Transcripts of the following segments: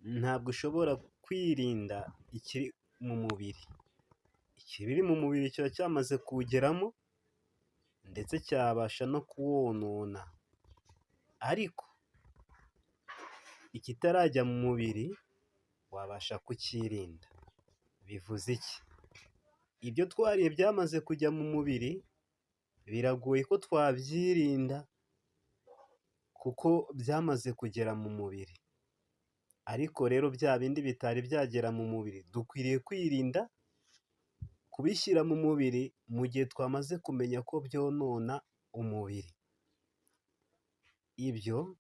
ntabwo ushobora kwirinda ikiri mu mubiri. Ikibiri mu mubiri kiba cyamaze kuwugeramo ndetse cyabasha no kuwonona, ariko ikitarajya mu mubiri wabasha kucyirinda. Bivuze iki? Ibyo twariye byamaze kujya mu mubiri biragoye ko twabyirinda kuko byamaze kugera mu mubiri, ariko rero bya bindi bitari byagera mu mubiri dukwiriye kwirinda kubishyira mu mubiri mu gihe twamaze kumenya ko byonona umubiri. Ibyo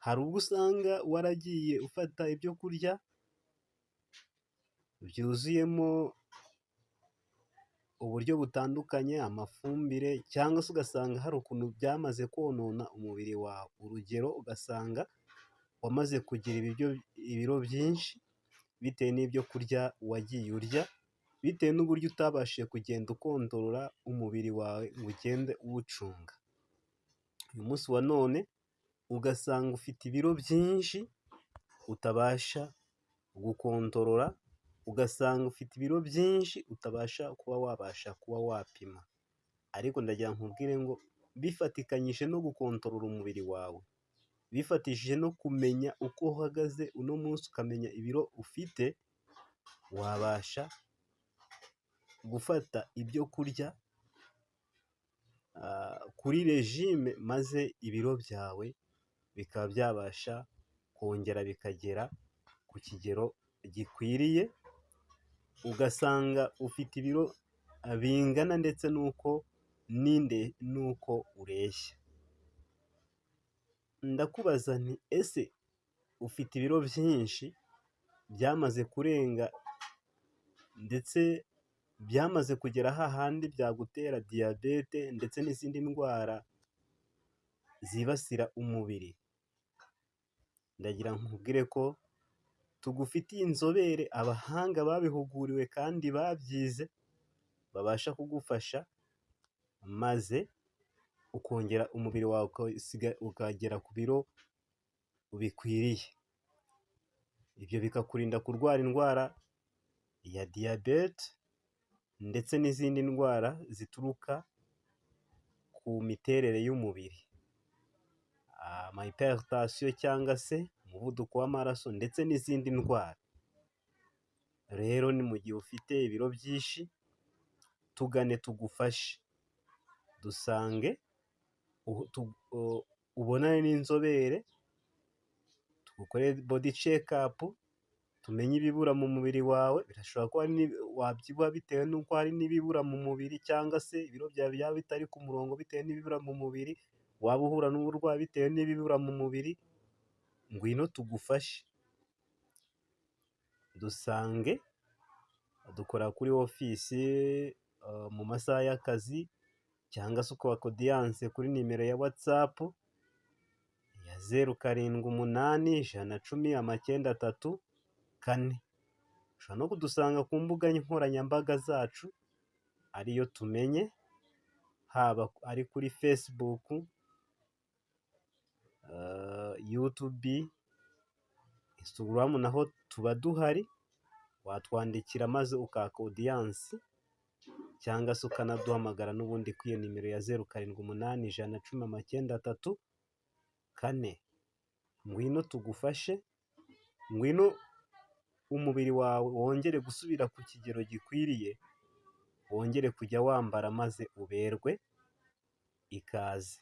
hari ubwo usanga waragiye ufata ibyo kurya byuzuyemo uburyo butandukanye, amafumbire, cyangwa se ugasanga hari ukuntu byamaze konona umubiri wawe. Urugero ugasanga wamaze kugira ibiro byinshi bitewe n'ibyo kurya wagiye urya, bitewe n'uburyo utabashije kugenda ukontorora umubiri wawe ngo ugende uwucunga. Uyu munsi wa none ugasanga ufite ibiro byinshi utabasha gukontorora, ugasanga ufite ibiro byinshi utabasha kuba wapima. Ariko ndagira nkubwire ngo bifatikanyije no gukontorora umubiri wawe, bifatishije no kumenya uko uhagaze uno munsi, ukamenya ibiro ufite, wabasha gufata ibyo kurya kuri regime, maze ibiro byawe bikaba byabasha kongera bikagera ku kigero gikwiriye, ugasanga ufite ibiro bingana ndetse n'uko ureshya. Ndakubaza nti ese ufite ibiro byinshi byamaze kurenga ndetse byamaze kugera hahandi byagutera diyabete ndetse n'izindi ndwara zibasira umubiri? Ndagira nkubwire ko tugufitiye inzobere, abahanga babihuguriwe kandi babyize, babasha kugufasha maze ukongera umubiri wawe ukagera ku biro bikwiriye. Ibyo bikakurinda kurwara indwara ya diyabete ndetse n'izindi ndwara zituruka ku miterere y'umubiri, ama hypertension cyangwa se umuvuduko w'amaraso ndetse n'izindi ndwara. Rero ni mu gihe ufite ibiro byinshi, tugane tugufashe, dusange ubonane n'inzobere, tugukorere body check up, tumenye ibibura mu mubiri wawe. Birashoboka ko wabyibuha bitewe n'uko hari n'ibibura mu mubiri, cyangwa se ibiro byawe byaba bitari ku murongo bitewe n'ibibura mu mubiri, waba uhura n'uburwayi bitewe n'ibibura mu mubiri. Ngwino tugufashe, dusange, dukora kuri ofisi mu masaha y'akazi, cyangwa se ukubaka audience kuri nimero ya WhatsApp ya 0781109334. Ushobora no kudusanga ku mbuga nkoranyambaga zacu ariyo Tumenye, haba ari kuri Facebook, YouTube, Instagram naho tuba duhari. Watwandikira maze ukaka audience, cyangwa se ukanaduhamagara n'ubundi kuri iyo nimero ya 0781109334. Ngwino tugufashe, ngwino umubiri wawe wongere gusubira ku kigero gikwiriye, wongere kujya wambara maze uberwe. Ikaze.